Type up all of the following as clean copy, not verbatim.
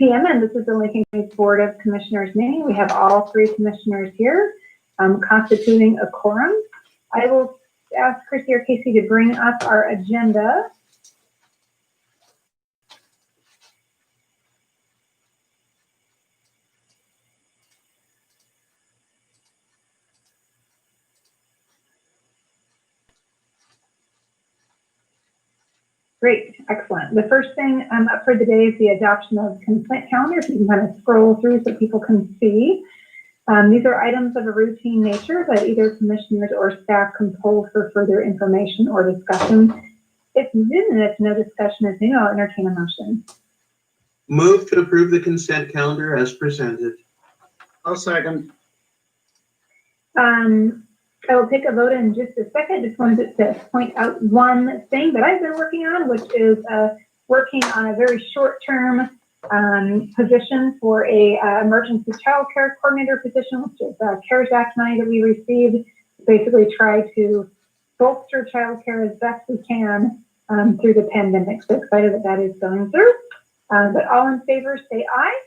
p.m. and this is the Lincoln County Board of Commissioners meeting. We have all three commissioners here, constituting a quorum. I will ask Chrissy or Casey to bring up our agenda. Great, excellent. The first thing up for the day is the adoption of consent calendar. If you can kind of scroll through so people can see. These are items of a routine nature that either commissioners or staff can pull for further information or discussion. If no discussion is needed, I'll entertain a motion. Move to approve the consent calendar as presented. I'll second. I will take a vote in just a second. Just wanted to point out one thing that I've been working on, which is working on a very short-term position for a emergency child care coordinator position, which is CARES Act money that we received. Basically try to bolster child care as best we can through the pandemic. So excited that that is going through. But all in favor, say aye.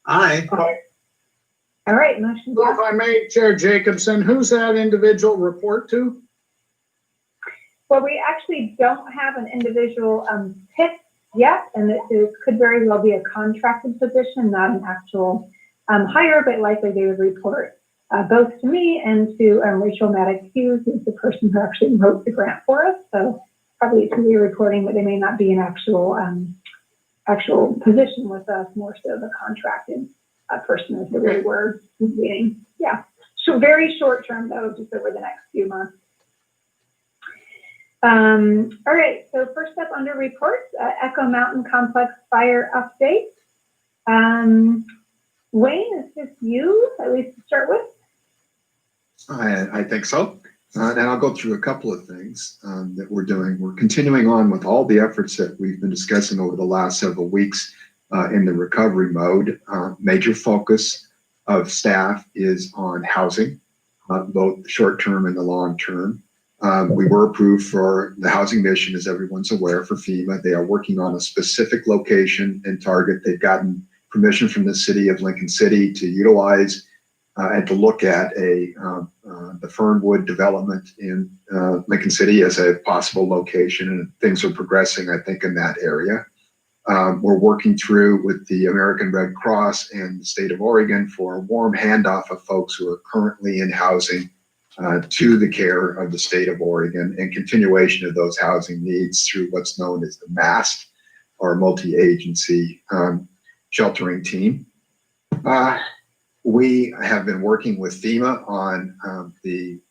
Aye. Aye. All right, motion Well, if I may, Chair Jacobson, who's that individual report to? Well, we actually don't have an individual pick yet, and it could very well be a contracted position, not an actual hire, but likely they would report both to me and to Rachel Maddox-Hughes, who's the person who actually wrote the grant for us. So probably to be reporting, but they may not be an actual position with us, more so the contracted person is the right word. Yeah, so very short term though, just over the next few months. All right, so first up under reports, Echo Mountain Complex fire update. Wayne, is this you, at least to start with? I think so. And I'll go through a couple of things that we're doing. We're continuing on with all the efforts that we've been discussing over the last several weeks in the recovery mode. Major focus of staff is on housing, both the short term and the long term. We were approved for the housing mission, as everyone's aware, for FEMA. They are working on a specific location and target. They've gotten permission from the city of Lincoln City to utilize and to look at the Fernwood development in Lincoln City as a possible location, and things are progressing, I think, in that area. We're working through with the American Red Cross and the state of Oregon for a warm handoff of folks who are currently in housing to the care of the state of Oregon, and continuation of those housing needs through what's known as the MAST, or multi-agency sheltering team. We have been working with FEMA on the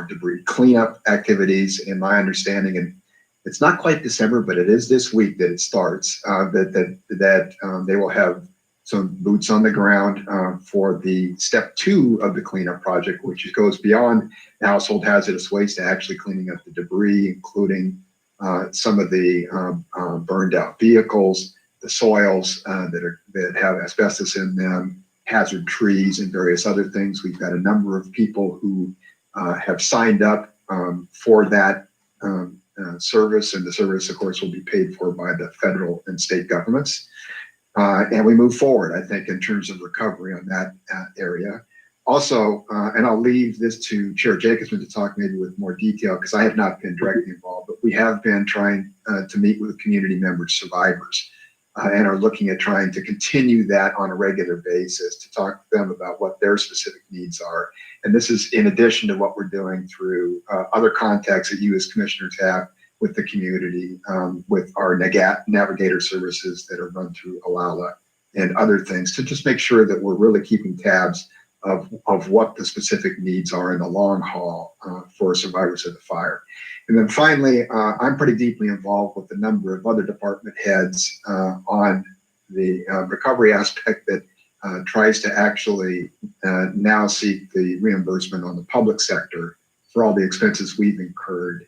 debris cleanup activities, and my understanding, and it's not quite December, but it is this week that it starts, that they will have some boots on the ground for the step 2 of the cleanup project, which goes beyond household hazardous waste to actually cleaning up the debris, including some of the burned out vehicles, the soils that have asbestos in them, hazard trees, and various other things. We've got a number of people who have signed up for that service, and the service, of course, will be paid for by the federal and state governments. And we move forward, I think, in terms of recovery on that area. Also, and I'll leave this to Chair Jacobson to talk maybe with more detail, because I have not been directly involved, but we have been trying to meet with community members, survivors, and are looking at trying to continue that on a regular basis to talk to them about what their specific needs are. And this is in addition to what we're doing through other contacts that you as commissioners have with the community, with our navigator services that are run through ALALA and other things, to just make sure that we're really keeping tabs of what the specific needs are in the long haul for survivors of the fire. And then finally, I'm pretty deeply involved with a number of other department heads on the recovery aspect that tries to actually now seek the reimbursement on the public sector for all the expenses we've incurred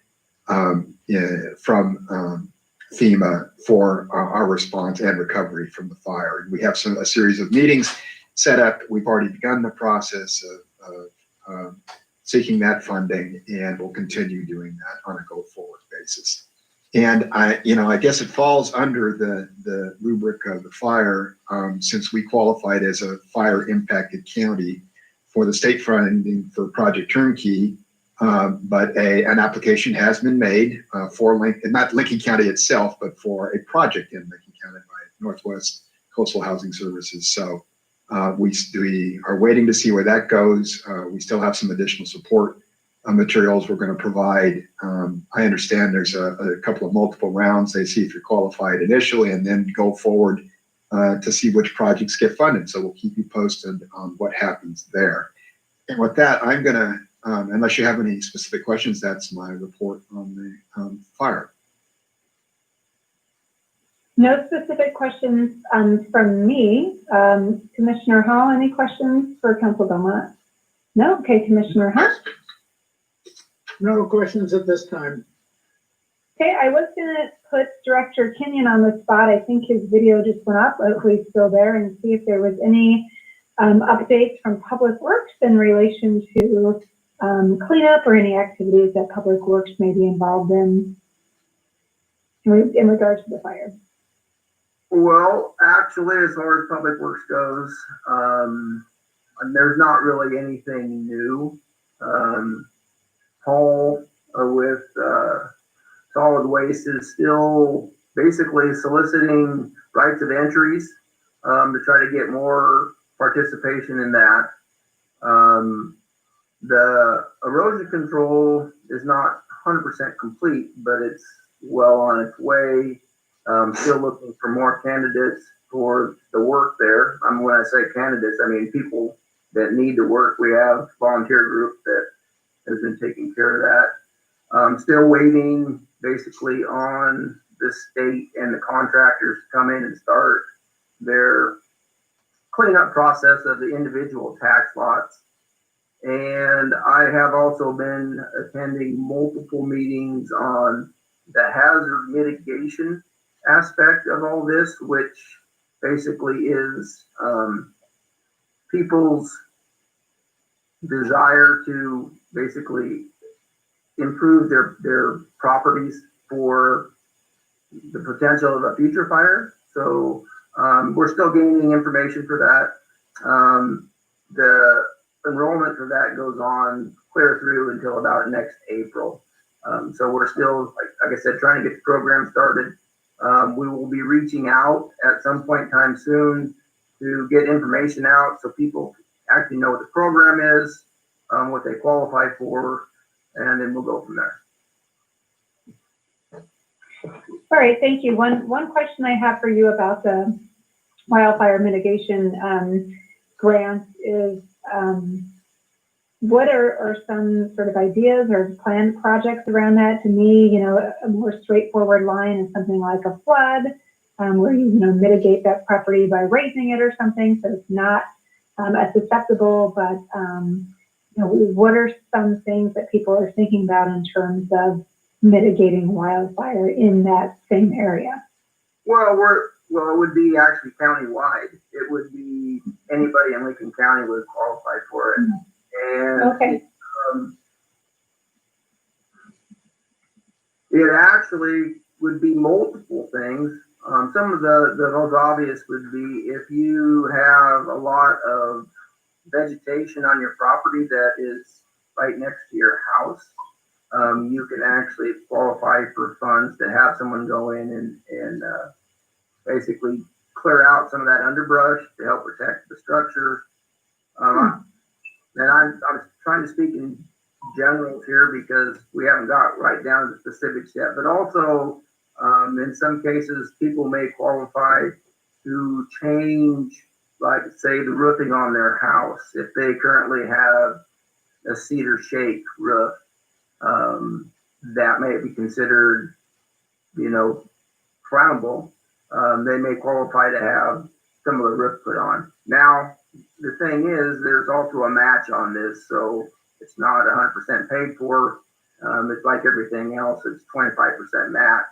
from FEMA for our response and recovery from the fire. We have a series of meetings set up. We've already begun the process of seeking that funding, and we'll continue doing that on a go-forward basis. And I guess it falls under the rubric of the fire, since we qualified as a fire impacted county for the state funding for Project Turnkey. But an application has been made for not Lincoln County itself, but for a project in Lincoln County by Northwest Coastal Housing Services. So we are waiting to see where that goes. We still have some additional support materials we're going to provide. I understand there's a couple of multiple rounds. They see if you're qualified initially and then go forward to see which projects get funded. So we'll keep you posted on what happens there. And with that, I'm going to, unless you have any specific questions, that's my report on the fire. No specific questions from me. Commissioner Hall, any questions for Council Belmont? No? Okay, Commissioner Hunt? No questions at this time. Okay, I was going to put Director Kenyon on the spot. I think his video just went up. Hopefully he's still there, and see if there was any updates from Public Works in relation to cleanup or any activities that Public Works may be involved in regards to the fire. Well, actually, as far as Public Works goes, there's not really anything new. Paul with solid waste is still basically soliciting rights of entries to try to get more participation in that. The erosion control is not 100% complete, but it's well on its way. Still looking for more candidates for the work there. When I say candidates, I mean people that need to work. We have a volunteer group that has been taking care of that. Still waiting basically on the state and the contractors to come in and start their cleanup process of the individual tax lots. And I have also been attending multiple meetings on the hazard mitigation aspect of all this, which basically is people's desire to basically improve their properties for the potential of a future fire. So we're still gaining information for that. The enrollment for that goes on clear through until about next April. So we're still, like I said, trying to get the program started. We will be reaching out at some point in time soon to get information out so people actually know what the program is, what they qualify for, and then we'll go from there. All right, thank you. One question I have for you about the wildfire mitigation grant is what are some sort of ideas or planned projects around that? To me, a more straightforward line is something like a flood, where you mitigate that property by raising it or something, so it's not as susceptible. But what are some things that people are thinking about in terms of mitigating wildfire in that same area? Well, it would be actually countywide. It would be anybody in Lincoln County would qualify for it. And okay. It actually would be multiple things. Some of the most obvious would be if you have a lot of vegetation on your property that is right next to your house, you can actually qualify for funds to have someone go in and basically clear out some of that underbrush to help protect the structure. And I'm trying to speak in generals here because we haven't got right down to the specifics yet, but also in some cases people may qualify to change, like say the roofing on their house. If they currently have a cedar shake roof, that may be considered, flammable. They may qualify to have some of the roof put on. Now, the thing is, there's also a match on this, so it's not 100% paid for. It's like everything else, it's 25% match.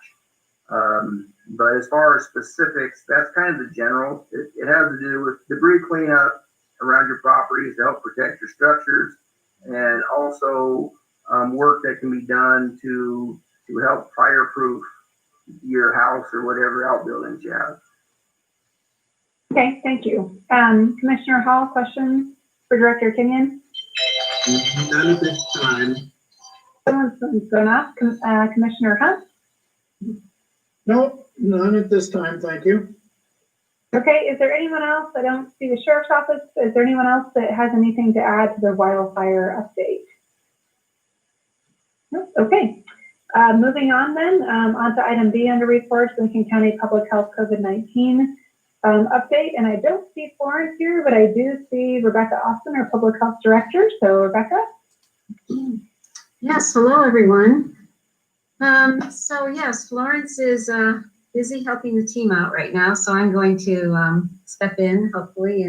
But as far as specifics, that's kind of the general. It has to do with debris cleanup around your properties to help protect your structures, and also work that can be done to help fireproof your house or whatever outbuildings you have. Okay, thank you. Commissioner Hall, questions for Director Kenyon? None at this time. Someone's going off. Commissioner Hunt? No, none at this time, thank you. Okay, is there anyone else? I don't see the sheriff's office. Is there anyone else that has anything to add to the wildfire update? Nope. Okay. Moving on then, on to item B under reports, Lincoln County Public Health COVID-19 update. And I don't see Florence here, but I do see Rebecca Austin, our Public Health Director. So Rebecca? Yes, hello everyone. So yes, Florence is busy helping the team out right now, so I'm going to step in hopefully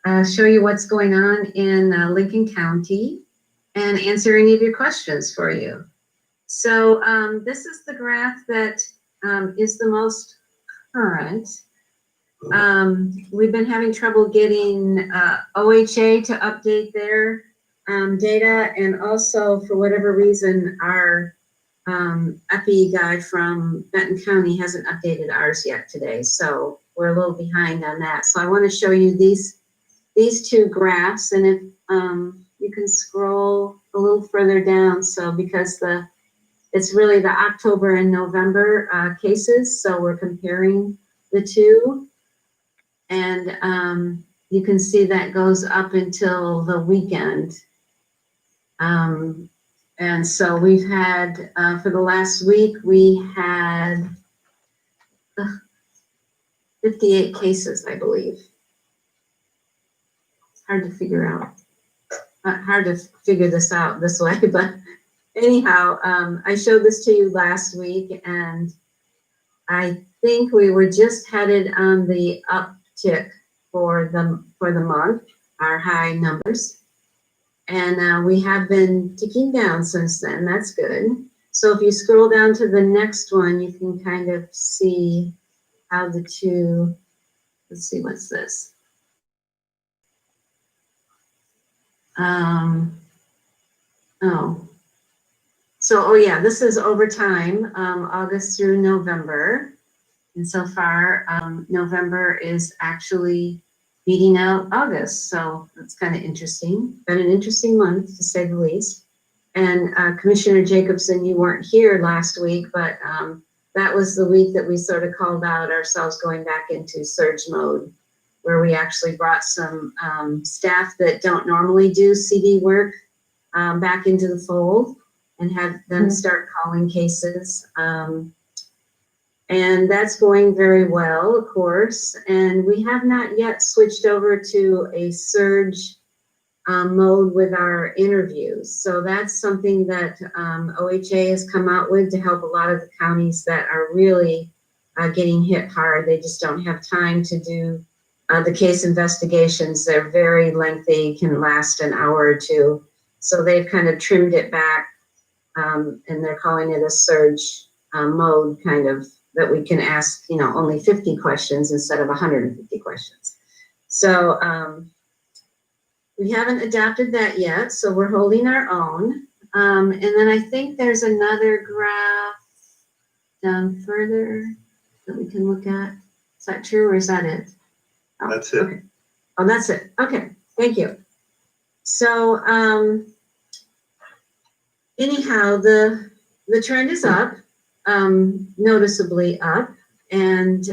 and show you what's going on in Lincoln County and answer any of your questions for you. So this is the graph that is the most current. We've been having trouble getting OHA to update their data, and also for whatever reason our EPI guy from Benton County hasn't updated ours yet today, so we're a little behind on that. So I want to show you these two graphs, and if you can scroll a little further down, so because it's really the October and November cases, so we're comparing the two, and you can see that goes up until the weekend. And so we've had, for the last week, we had 58 cases, I believe. Hard to figure out. Hard to figure this out this way, but anyhow, I showed this to you last week, and I think we were just headed on the uptick for the month, our high numbers. And we have been ticking down since then. That's good. So if you scroll down to the next one, you can kind of see how the two, let's see, what's this? Oh yeah, this is over time, August through November. And so far, November is actually beating out August, so that's kind of interesting. Been an interesting month, to say the least. And Commissioner Jacobson, you weren't here last week, but that was the week that we sort of called out ourselves going back into surge mode, where we actually brought some staff that don't normally do CD work back into the fold and had them start calling cases. And that's going very well, of course. And we have not yet switched over to a surge mode with our interviews. So that's something that OHA has come out with to help a lot of the counties that are really getting hit hard. They just don't have time to do the case investigations. They're very lengthy, can last an hour or two. So they've kind of trimmed it back, and they're calling it a surge mode, kind of, that we can ask, only 50 questions instead of 150 questions. So we haven't adapted that yet, so we're holding our own. And then I think there's another graph down further that we can look at. Is that true, or is that it? Oh, That's it. Okay. Oh, that's it. Okay, thank you. So anyhow, the trend is up. Noticeably up, and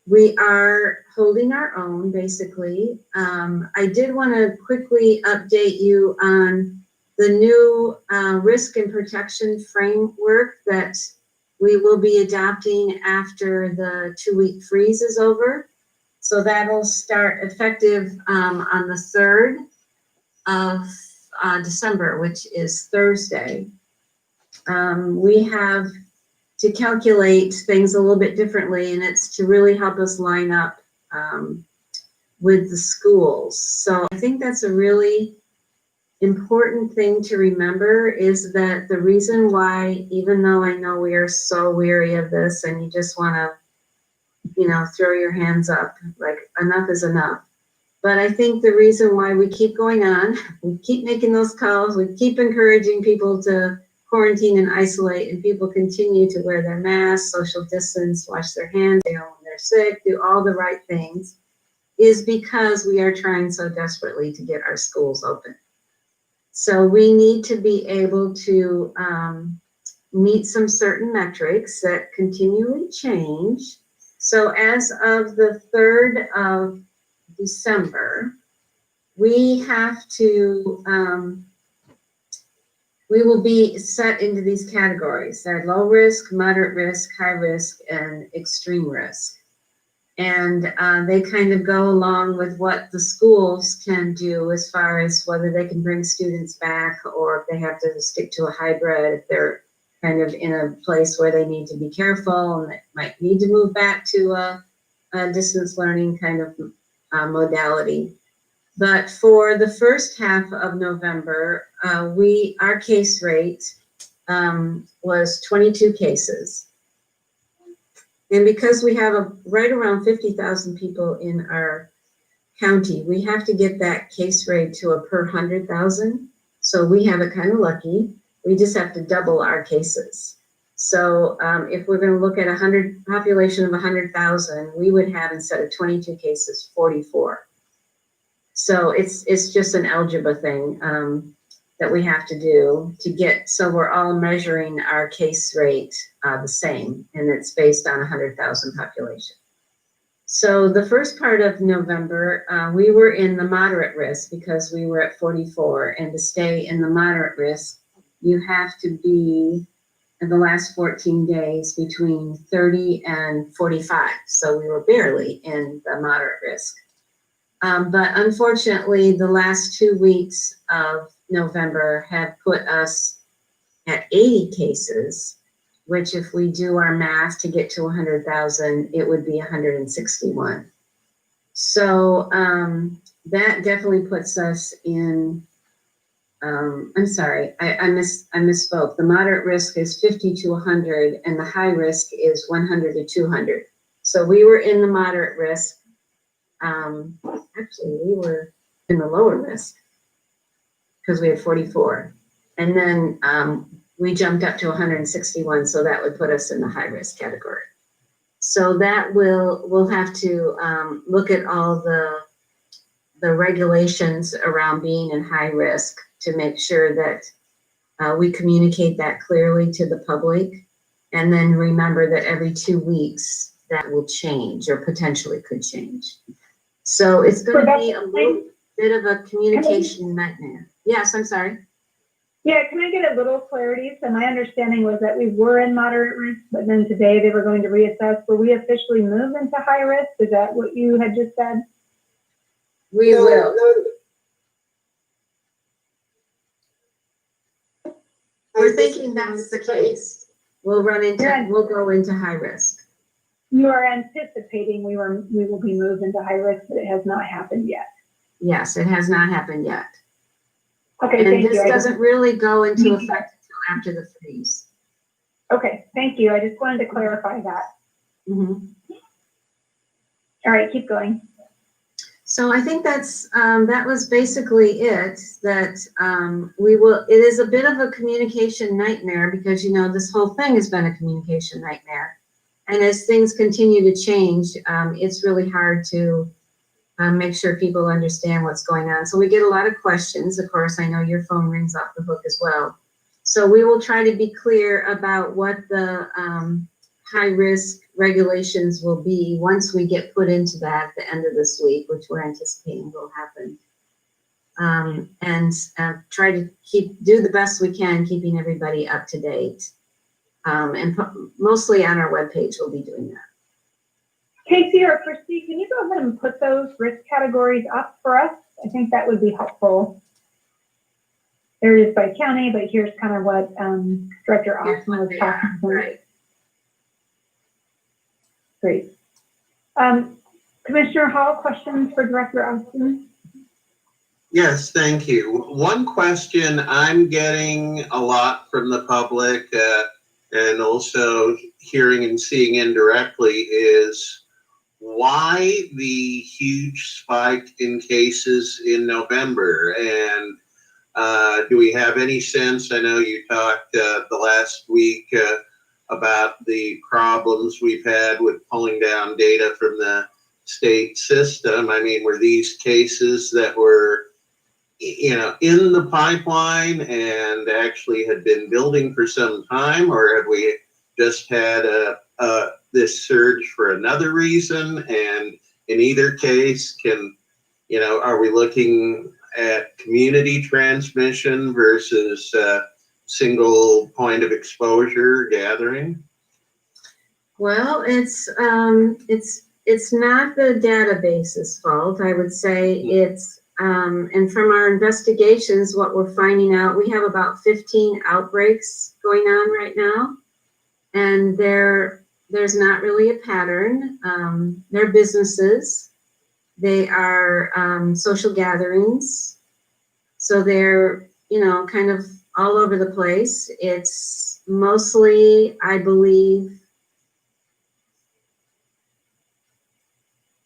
we are holding our own, basically. I did want to quickly update you on the new risk and protection framework that we will be adopting after the 2-week freeze is over. So that'll start effective on the 3rd of December, which is Thursday. We have to calculate things a little bit differently, and it's to really help us line up with the schools. So I think that's a really important thing to remember, is that the reason why, even though I know we are so weary of this and you just want to, throw your hands up, like enough is enough. But I think the reason why we keep going on, we keep making those calls, we keep encouraging people to quarantine and isolate and people continue to wear their masks, social distance, wash their hands, you know, when they're sick, do all the right things, is because we are trying so desperately to get our schools open. So we need to be able to meet some certain metrics that continually change. So as of the 3rd of December, we have to, we will be set into these categories. They're low risk, moderate risk, high risk, and extreme risk. And they kind of go along with what the schools can do as far as whether they can bring students back or if they have to stick to a hybrid, if they're kind of in a place where they need to be careful and they might need to move back to a distance learning kind of modality. But for the first half of November, our case rate was 22 cases. And because we have right around 50,000 people in our county, we have to get that case rate to a per 100,000. So we have it kind of lucky. We just have to double our cases. So if we're going to look at a population of 100,000, we would have, instead of 22 cases, 44. So it's just an algebra thing that we have to do to get, so we're all measuring our case rate the same, and it's based on 100,000 population. So the first part of November, we were in the moderate risk because we were at 44, and to stay in the moderate risk, you have to be in the last 14 days between 30 and 45. So we were barely in the moderate risk. But unfortunately, the last 2 weeks of November have put us at 80 cases, which if we do our math to get to 100,000, it would be 161. So that definitely puts us in, I'm sorry, I misspoke. The moderate risk is 50 to 100 and the high risk is 100 to 200. So we were in the moderate risk. Actually, we were in the lower risk because we had 44. And then we jumped up to 161, so that would put us in the high risk category. So that we'll have to look at all the regulations around being in high risk to make sure that we communicate that clearly to the public. And then remember that every 2 weeks that will change or potentially could change. So it's going to be a little bit of a communication nightmare. Yes, I'm sorry. Yeah, can I get a little clarity? So my understanding was that we were in moderate risk, but then today they were going to reassess. Will we officially move into high risk? Is that what you had just said? We will. We're thinking that's the case. We'll go into high risk. You are anticipating we will be moved into high risk, but it has not happened yet. Yes, it has not happened yet. Okay, and thank you. This doesn't really go into effect until after the freeze. Okay, thank you. I just wanted to clarify that. Mm-hmm. All right, keep going. So I think that's that was basically it. That it is a bit of a communication nightmare because this whole thing has been a communication nightmare, and as things continue to change, it's really hard to make sure people understand what's going on. So we get a lot of questions. Of course, I know your phone rings off the hook as well. So we will try to be clear about what the high risk regulations will be once we get put into that at the end of this week, which we're anticipating will happen. And try to do the best we can, keeping everybody up to date. And mostly on our webpage, we'll be doing that. Casey or Christy, can you go ahead and put those risk categories up for us? I think that would be helpful. There it is by county, but here's kind of what Director Austin was talking about. Right. Great. Commissioner Hall, questions for Director Austin? Yes, thank you. One question I'm getting a lot from the public and also hearing and seeing indirectly is why the huge spike in cases in November. And Do we have any sense? I know you talked the last week about the problems we've had with pulling down data from the state system. I mean, were these cases that were, you know, in the pipeline and actually had been building for some time, or have we just had this surge for another reason? And in either case, you know, are we looking at community transmission versus single point of exposure gathering? Well, it's not the database's fault. I would say it's, and from our investigations, what we're finding out, we have about 15 outbreaks going on right now. And there's not really a pattern. They're businesses. They are social gatherings. So they're, you know, kind of all over the place. It's mostly, I believe,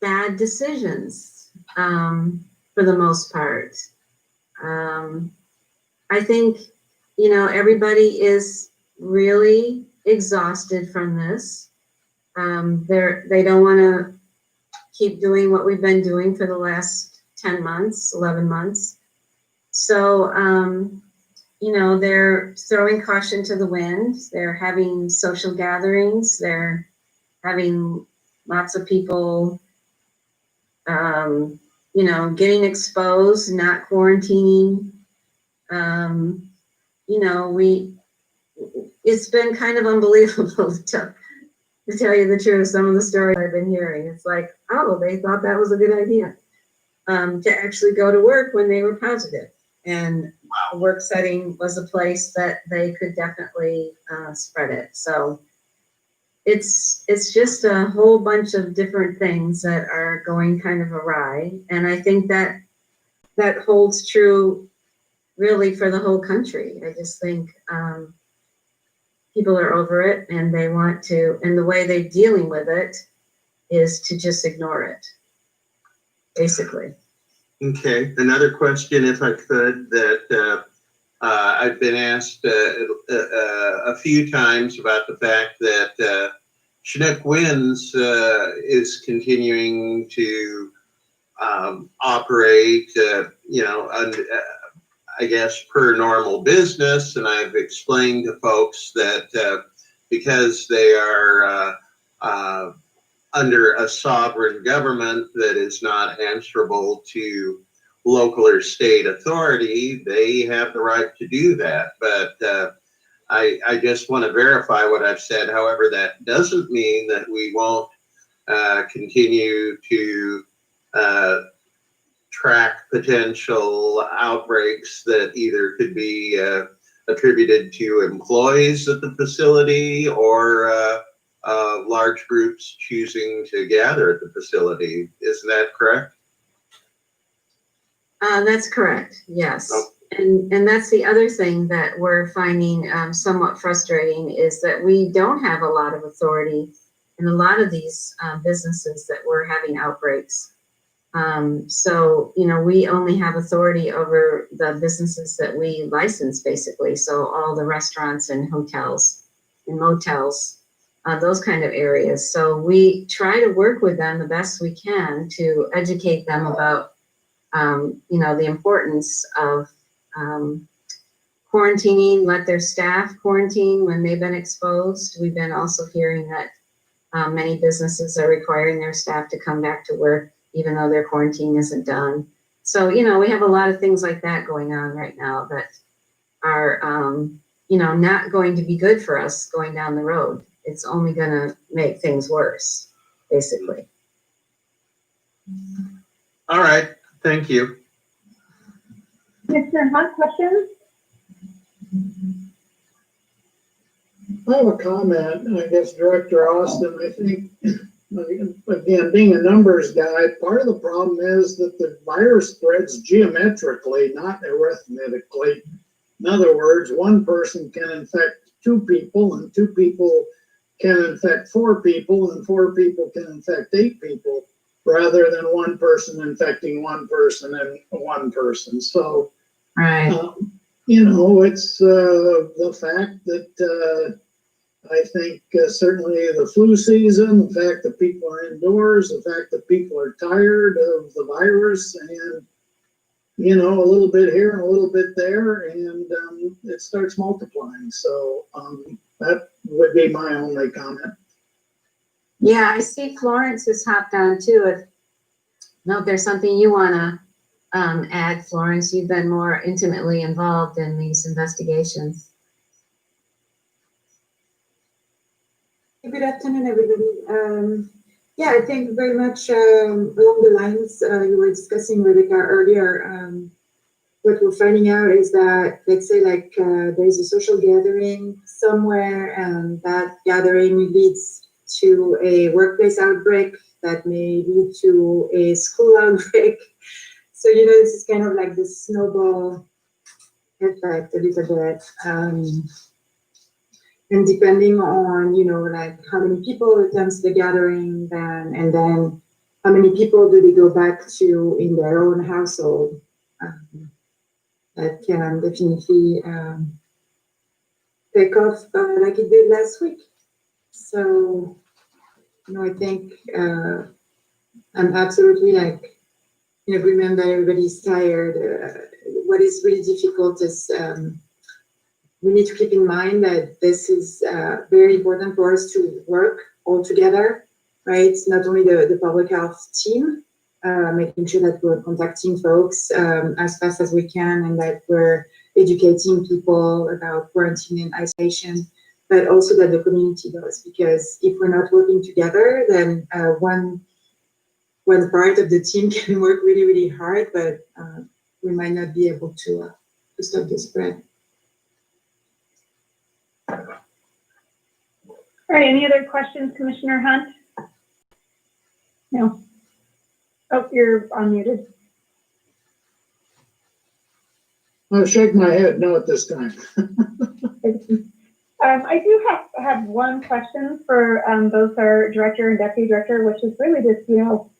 bad decisions for the most part. I think, you know, everybody is really exhausted from this. They don't want to keep doing what we've been doing for the last 10 months, 11 months. So, you know, they're throwing caution to the wind. They're having social gatherings. They're having lots of people, you know, getting exposed, not quarantining. You know, it's been kind of unbelievable to tell you the truth. Some of the stories I've been hearing, it's like, oh, they thought that was a good idea to actually go to work when they were positive. And a work setting was a place that they could definitely spread it. So it's just a whole bunch of different things that are going kind of awry. And I think that holds true really for the whole country. I just think people are over it and they want to, and the way they're dealing with it is to just ignore it, basically. Okay, another question, if I could, that I've been asked a few times about the fact that Chinook Winds is continuing to operate, you know, I guess per normal business, and I've explained to folks that because they are under a sovereign government that is not answerable to local or state authority, they have the right to do that. But I just want to verify what I've said. However, that doesn't mean that we won't continue to track potential outbreaks that either could be attributed to employees at the facility or large groups choosing to gather at the facility. Isn't that correct? That's correct, yes. Oh. And that's the other thing that we're finding somewhat frustrating is that we don't have a lot of authority in a lot of these businesses that we're having outbreaks. So, you know, we only have authority over the businesses that we license, basically. So all the restaurants and hotels and motels, those kind of areas. So we try to work with them the best we can to educate them about, you know, the importance of quarantining, let their staff quarantine when they've been exposed. We've been also hearing that many businesses are requiring their staff to come back to work even though their quarantine isn't done. So, you know, we have a lot of things like that going on right now that are, you know, not going to be good for us going down the road. It's only going to make things worse, basically. All right, thank you. Mr. Hunt, questions? I have a comment, I guess, Director Austin. I think, again, being a numbers guy, part of the problem is that the virus spreads geometrically, not arithmetically. In other words, one person can infect 2 people, and 2 people can infect 4 people, and 4 people can infect 8 people, rather than one person infecting one person and one person. So Right. You know, it's the fact that I think certainly the flu season, the fact that people are indoors, the fact that people are tired of the virus, and you know, a little bit here and a little bit there, and it starts multiplying. So that would be my only comment. Yeah, I see Florence has hopped on too. If there's something you wanna add, Florence, you've been more intimately involved in these investigations. Good afternoon, everybody. Yeah, I think very much along the lines you were discussing, Rebecca, earlier. What we're finding out is that, let's say, like there's a social gathering somewhere, and that gathering leads to a workplace outbreak that may lead to a school outbreak. So, you know, this is kind of like the snowball effect a little bit. And depending on, you know, like how many people attend the gathering, and then how many people do they go back to in their own household, that can definitely take off like it did last week. So, you know, I think I'm absolutely like, you know, remember everybody's tired. What is really difficult is we need to keep in mind that this is very important for us to work all together, right? Not only the public health team, making sure that we're contacting folks as fast as we can, and that we're educating people about quarantine and isolation, but also that the community does. Because if we're not working together, then one part of the team can work really, really hard, but we might not be able to stop the spread. All right, any other questions, Commissioner Hunt? No. Oh, you're unmuted. I'll shake my head no at this time. I do have one question for both our director and deputy director, which is really just, you know,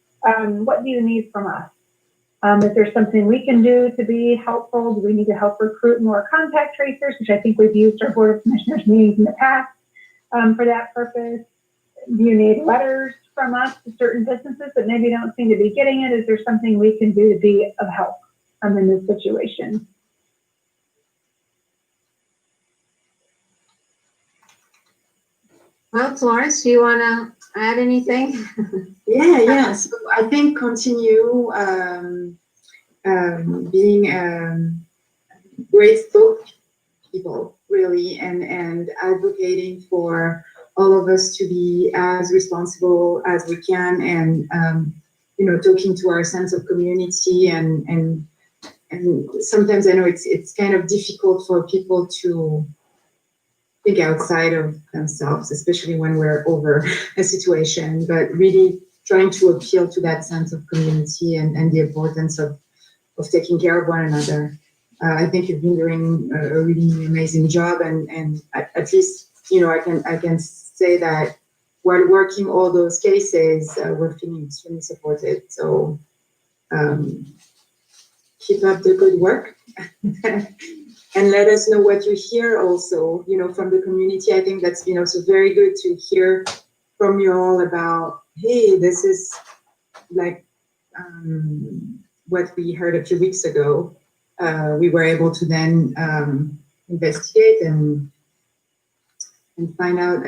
what do you need from us? Is there something we can do to be helpful? Do we need to help recruit more contact tracers, which I think we've used our Board of Commissioners meetings in the past for that purpose? Do you need letters from us to certain businesses that maybe don't seem to be getting it? Is there something we can do to be of help in this situation? Well, Florence, do you wanna add anything? Yeah. So I think continue being great spokespeople, really, and advocating for all of us to be as responsible as we can, and you know, talking to our sense of community, and sometimes I know it's kind of difficult for people to think outside of themselves, especially when we're over a situation, but really trying to appeal to that sense of community and the importance of taking care of one another. I think you've been doing a really amazing job, and at least, you know, I can say that while working all those cases, we're feeling extremely supported. So keep up the good work. And let us know what you hear also, you know, from the community. I think that's, you know, so very good to hear from you all about, hey, this is like what we heard a few weeks ago. We were able to then investigate and find out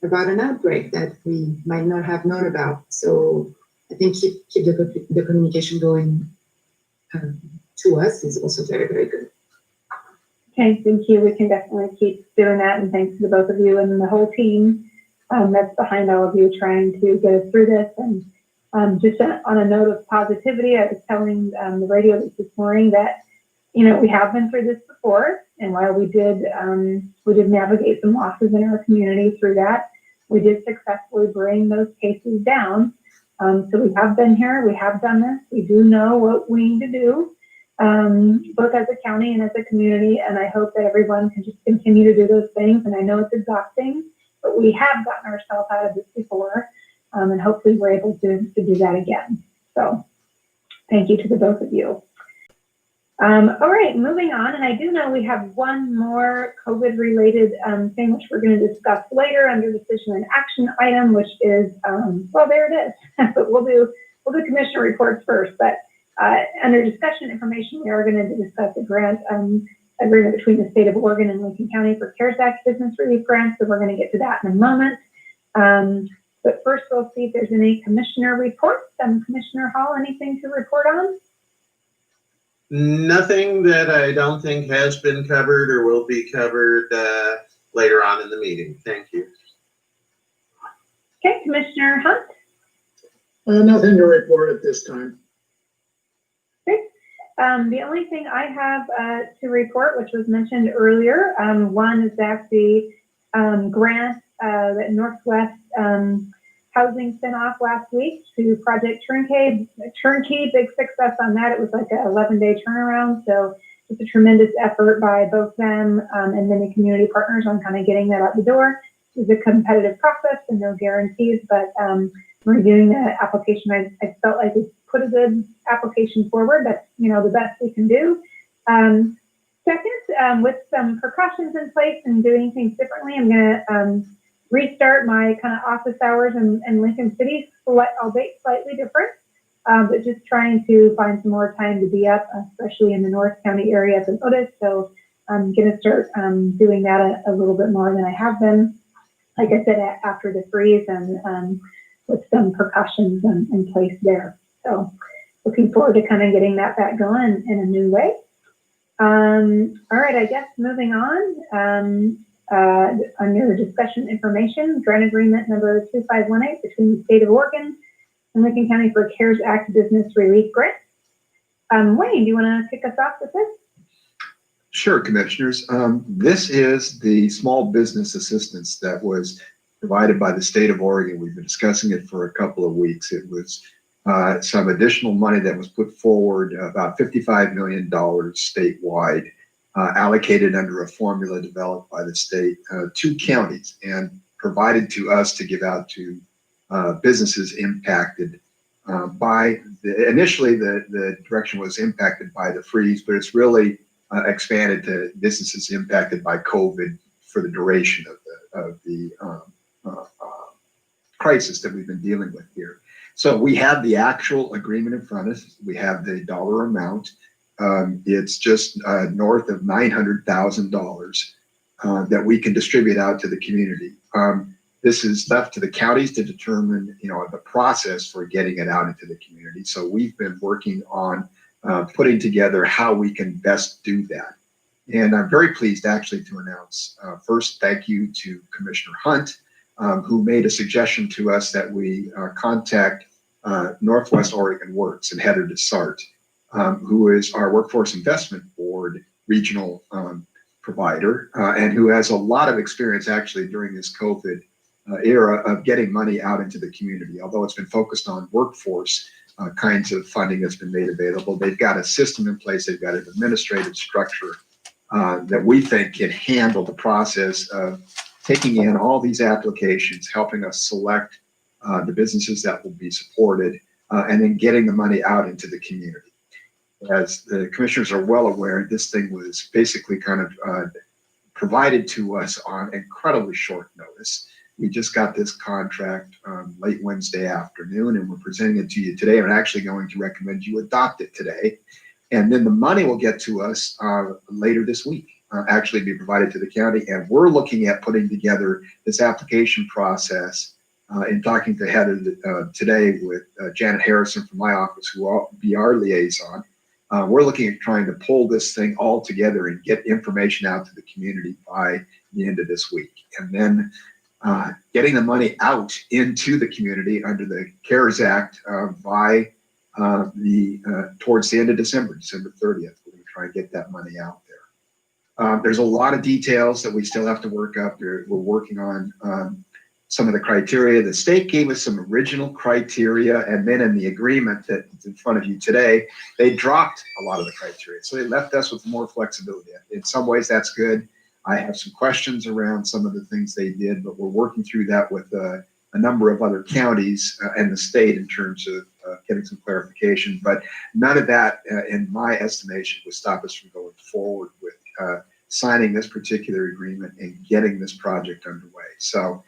about an outbreak that we might not have known about. So I think keep the communication going to us is also very, very good. Okay, thank you. We can definitely keep doing that, and thanks to the both of you and the whole team that's behind all of you trying to get us through this. And just on a note of positivity, I was telling the radio this morning that, you know, we have been through this before, and while we did navigate some losses in our community through that, we did successfully bring those cases down. So we have been here, we have done this, we do know what we need to do, both as a county and as a community, and I hope that everyone can just continue to do those things. And I know it's exhausting, but we have gotten ourselves out of this before, and hopefully we're able to do that again. So thank you to the both of you. All right, moving on, and I do know we have one more COVID-related thing which we're going to discuss later under decision and action item, which is well, there it is. But we'll do commissioner reports first. But under discussion information, we are going to discuss a grant agreement between the state of Oregon and Lincoln County for CARES Act business relief grants. So we're going to get to that in a moment. But first, we'll see if there's any commissioner reports. Commissioner Hall, anything to report on? Nothing that I don't think has been covered or will be covered later on in the meeting. Thank you. Okay, Commissioner Hunt. Nothing to report at this time. The only thing I have to report, which was mentioned earlier, one is that the grant that Northwest Housing sent off last week to Project Turnkey, big success on that. It was like an 11-day turnaround. So it's a tremendous effort by both them and many community partners on kind of getting that out the door. It was a competitive process and no guarantees, but reviewing the application, I felt like we put a good application forward. That's, the best we can do. Second, with some precautions in place and doing things differently, I'm going to restart my kind of office hours in Lincoln City, albeit slightly different, but just trying to find some more time to be up, especially in the North County area as I noticed. So I'm going to start doing that a little bit more than I have been, like I said, after the freeze and with some precautions in place there. So looking forward to kind of getting that back going in a new way. All right, I guess moving on. Under discussion information, grant agreement number 2518 between the state of Oregon and Lincoln County for CARES Act business relief grant. Wayne, do you want to kick us off with this? Sure, commissioners. This is the small business assistance that was provided by the state of Oregon. We've been discussing it for a couple of weeks. It was some additional money that was put forward, about $55 million statewide, allocated under a formula developed by the state to counties and provided to us to give out to businesses impacted by initially the direction was impacted by the freeze, but it's really expanded to businesses impacted by COVID for the duration of the crisis that we've been dealing with here. So we have the actual agreement in front of us. We have the dollar amount. It's just north of $900,000 that we can distribute out to the community. This is left to the counties to determine, the process for getting it out into the community. So we've been working on putting together how we can best do that. And I'm very pleased actually to announce, first, thank you to Commissioner Hunt, who made a suggestion to us that we contact Northwest Oregon Works and Heather Dessart, who is our Workforce Investment Board regional provider and who has a lot of experience actually during this COVID era of getting money out into the community. Although it's been focused on workforce kinds of funding that's been made available, they've got a system in place, they've got an administrative structure that we think can handle the process of taking in all these applications, helping us select the businesses that will be supported, and then getting the money out into the community. As the commissioners are well aware, this thing was basically kind of provided to us on incredibly short notice. We just got this contract late Wednesday afternoon, and we're presenting it to you today. I'm actually going to recommend you adopt it today. And then the money will get to us later this week, actually be provided to the county. And we're looking at putting together this application process in talking to Heather today with Janet Harrison from my office, who will be our liaison. We're looking at trying to pull this thing all together and get information out to the community by the end of this week. And then getting the money out into the community under the CARES Act by towards the end of December 30th. We're going to try and get that money out there. There's a lot of details that we still have to work up. We're working on some of the criteria. The state gave us some original criteria, and then in the agreement that's in front of you today, they dropped a lot of the criteria. So they left us with more flexibility. In some ways, that's good. I have some questions around some of the things they did, but we're working through that with a number of other counties and the state in terms of getting some clarification. But none of that, in my estimation, would stop us from going forward with signing this particular agreement and getting this project underway. So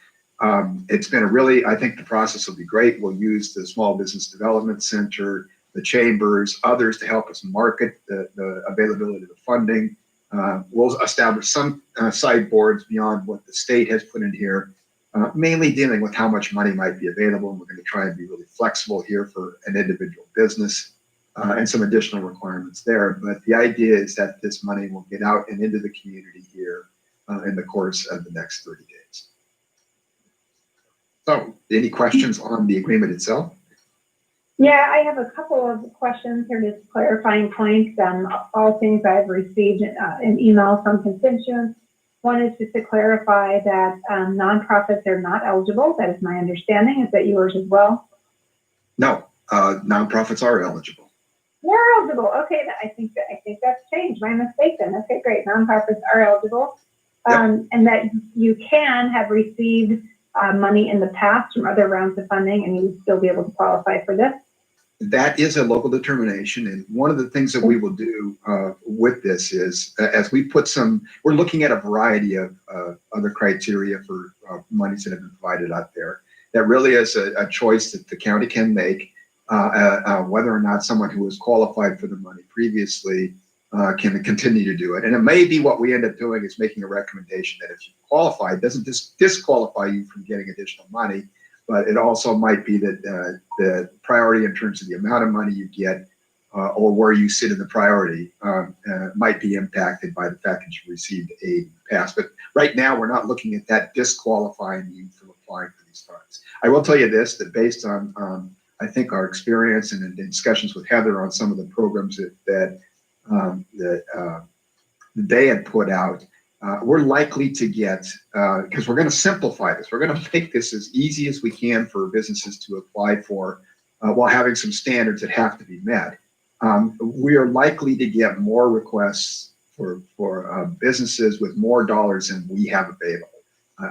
it's been I think the process will be great. We'll use the Small Business Development Center, the chambers, others to help us market the availability of the funding. We'll establish some sideboards beyond what the state has put in here, mainly dealing with how much money might be available. And we're going to try and be really flexible here for an individual business and some additional requirements there. But the idea is that this money will get out and into the community here in the course of the next 30 days. So, any questions on the agreement itself? Yeah, I have a couple of questions here, just clarifying points. All things I've received in email from constituents. One is just to clarify that nonprofits are not eligible. That is my understanding. Is that yours as well? No, nonprofits are eligible. They're eligible. Okay, I think that's changed. My mistake then. Okay, great. Nonprofits are eligible, and that you can have received money in the past from other rounds of funding, and you would still be able to qualify for this. That is a local determination, and one of the things that we will do with this is, as we put we're looking at a variety of other criteria for monies that have been provided out there. That really is a choice that the county can make, whether or not someone who was qualified for the money previously can continue to do it. And it may be what we end up doing is making a recommendation that if you qualify, it doesn't disqualify you from getting additional money, but it also might be that the priority in terms of the amount of money you get or where you sit in the priority might be impacted by the fact that you received aid in the past. But right now, we're not looking at that disqualifying you from applying for these funds. I will tell you this, that based on I think our experience and in discussions with Heather on some of the programs that they had put out, we're likely to get, because we're going to simplify this, we're going to make this as easy as we can for businesses to apply for while having some standards that have to be met. We are likely to get more requests for businesses with more dollars than we have available.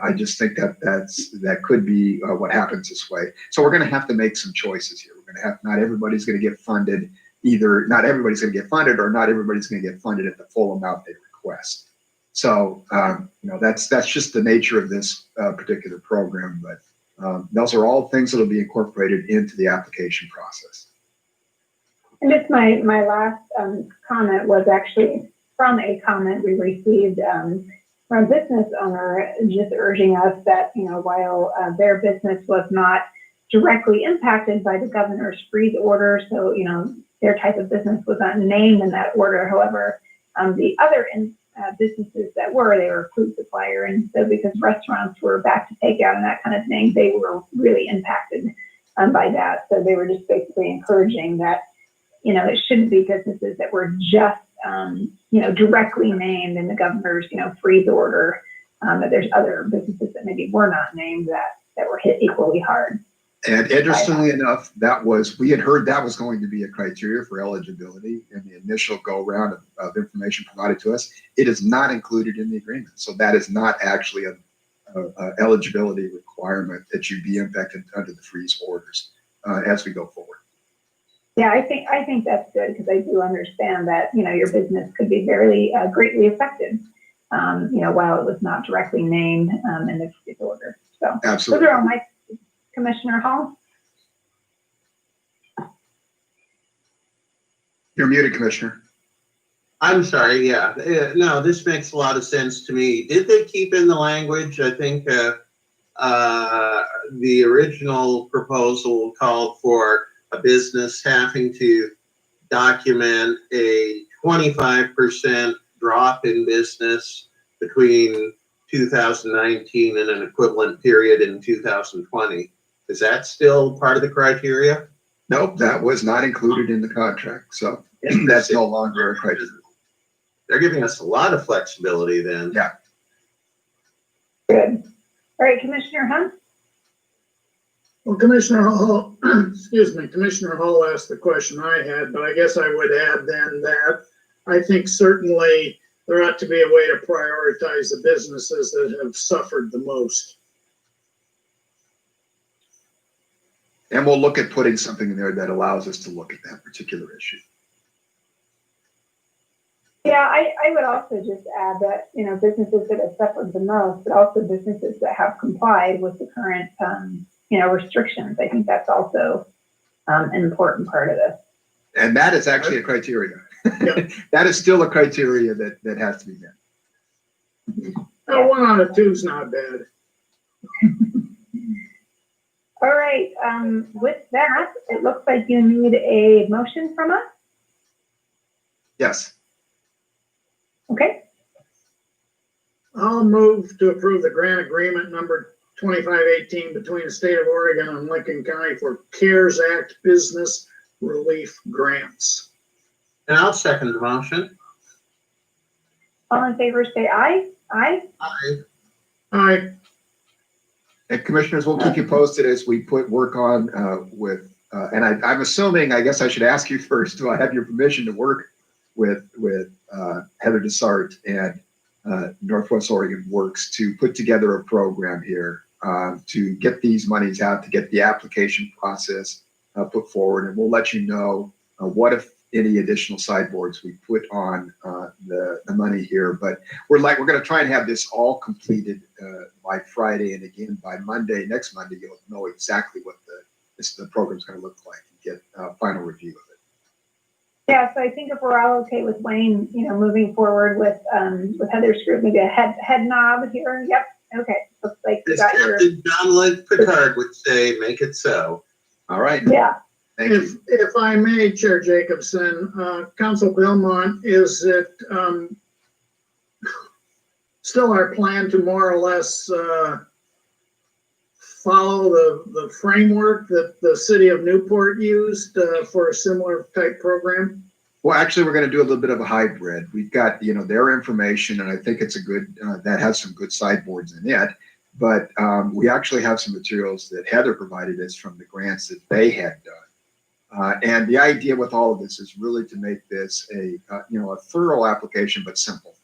I just think that could be what happens this way. So we're going to have to make some choices here. We're going to have, not everybody's going to get funded, not everybody's going to get funded, or not everybody's going to get funded at the full amount they request. So, that's just the nature of this particular program, but those are all things that will be incorporated into the application process. And just my last comment was actually from a comment we received from a business owner, just urging us that, while their business was not directly impacted by the governor's freeze order, so, their type of business was not named in that order. However, the other businesses that they were a food supplier, and so because restaurants were back to takeout and that kind of thing, they were really impacted by that. So they were just basically encouraging that, it shouldn't be businesses that were just, directly named in the governor's, freeze order. That there's other businesses that maybe were not named that were hit equally hard. And interestingly enough, we had heard that was going to be a criteria for eligibility in the initial go round of information provided to us. It is not included in the agreement. So that is not actually a eligibility requirement that you be impacted under the freeze orders as we go forward. Yeah, I think that's good, because I do understand that, your business could be very greatly affected, while it was not directly named in the freeze order. So absolutely. Those are all my, Commissioner Hall. You're muted, Commissioner. I'm sorry, yeah. No, this makes a lot of sense to me. Did they keep in the language? I think the original proposal called for a business having to document a 25% drop in business between 2019 and an equivalent period in 2020. Is that still part of the criteria? Nope, that was not included in the contract. So that's no longer a criteria. They're giving us a lot of flexibility then. Yeah. Good. All right, Commissioner Hunt. Well, Commissioner Hall, Commissioner Hall asked the question I had, but I guess I would add then that I think certainly there ought to be a way to prioritize the businesses that have suffered the most. And we'll look at putting something in there that allows us to look at that particular issue. Yeah, I would also just add that, businesses that have suffered the most, but also businesses that have complied with the current, restrictions. I think that's also an important part of this. And that is actually a criteria. Yep. That is still a criteria that has to be met. Now, 1 out of 2 is not bad. All right, with that, it looks like you need a motion from us. Yes. Okay, I'll move to approve the grant agreement number 2518 between the state of Oregon and Lincoln County for CARES Act business relief grants. And I'll second the motion. all in favor, say aye. Aye. Aye. Aye. And commissioners, we'll keep you posted as we work on and I'm assuming, I guess I should ask you first, do I have your permission to work with Heather Dessart and Northwest Oregon Works to put together a program here to get these monies out, to get the application process put forward, and we'll let you know what, if any, additional sideboards we put on the money here. But we're going to try and have this all completed by Friday, and again by next Monday, you'll know exactly what the program's going to look like and get a final review of it. Yeah, so I think if we're all okay with Wayne, moving forward with Heather's group, maybe a head nod here. Yep. Okay. Looks like you As got your, Captain John Lynn Picard would say, make it so. All right. yeah. Thank you. If I may, Chair Jacobson, Council Belmont, is it still our plan to more or less follow the framework that the city of Newport used for a similar type program? Well, actually, we're going to do a little bit of a hybrid. We've got, their information, and I think it's a good, that has some good sideboards in it. But we actually have some materials that Heather provided us from the grants that they had done. And the idea with all of this is really to make this a thorough application, but simple.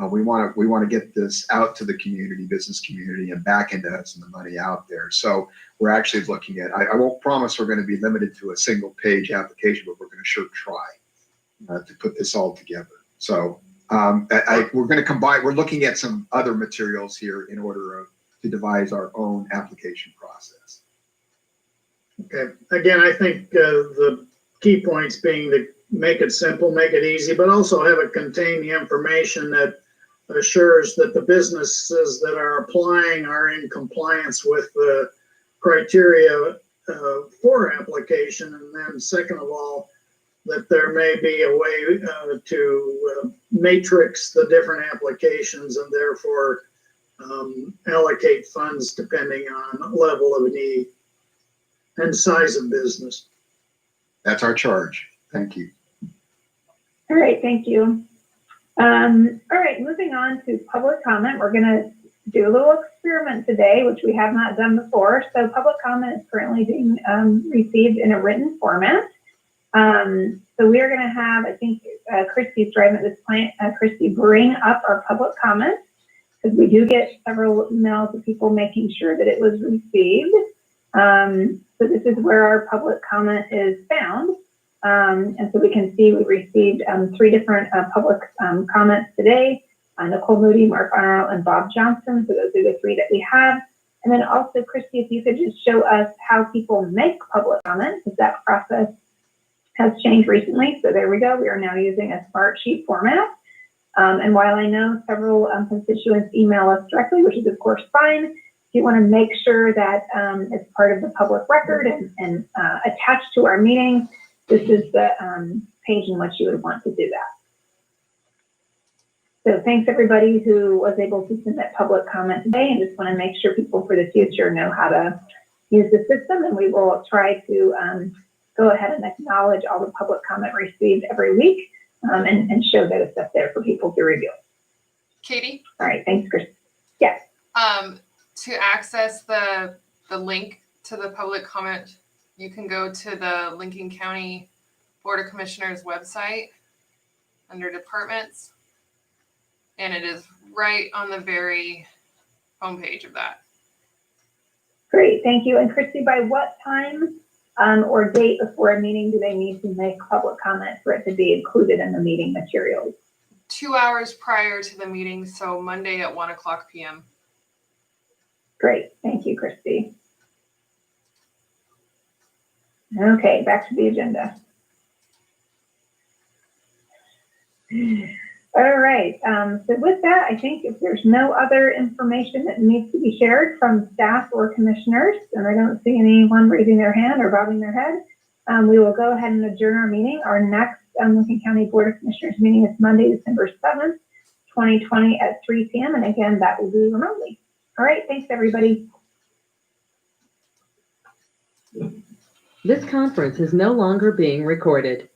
We want to get this out to the community, business community, and back into us and the money out there. So we're actually looking at, I won't promise we're going to be limited to a single page application, but we're going to sure try to put this all together. So we're going to combine, we're looking at some other materials here in order to devise our own application process. Okay. Again, I think the key points being to make it simple, make it easy, but also have it contain the information that assures that the businesses that are applying are in compliance with the criteria for application. And then second of all, that there may be a way to matrix the different applications and therefore allocate funds depending on level of need and size of business. That's our charge. Thank you. All right, thank you. All right, moving on to public comment. We're going to do a little experiment today, which we have not done before. So public comment is currently being received in a written format. So we are going to have, I think, Christy's driving at this point, Christy, bring up our public comment, because we do get several emails of people making sure that it was received. So this is where our public comment is found. And so we can see we received 3 different public comments today. Nicole Moody, Mark Arnold, and Bob Johnson. So those are the 3 that we have. And then also, Christy, if you could just show us how people make public comments, because that process has changed recently. So there we go. We are now using a Smartsheet format. And while I know several constituents email us directly, which is of course fine, if you want to make sure that it's part of the public record and attached to our meeting, this is the page in which you would want to do that. So thanks everybody who was able to submit public comment today, and just want to make sure people for the future know how to use the system, and we will try to go ahead and acknowledge all the public comment received every week and show that it's up there for people to review. Katie? All right, thanks, Chris. Yes. To access the link to the public comment, you can go to the Lincoln County Board of Commissioners website under departments, and it is right on the very homepage of that. Great, thank you. And Christy, by what time or date before a meeting do they need to make public comment for it to be included in the meeting materials? 2 hours prior to the meeting, so Monday at 1:00 p.m. Great, thank you, Christy. Okay, back to the agenda. All right, so with that, I think if there's no other information that needs to be shared from staff or commissioners, and I don't see anyone raising their hand or bobbing their head, we will go ahead and adjourn our meeting. Our next Lincoln County Board of Commissioners meeting is Monday, December 7th, 2020 at 3 p.m. And again, that will be remotely. All right, thanks, everybody. This conference is no longer being recorded.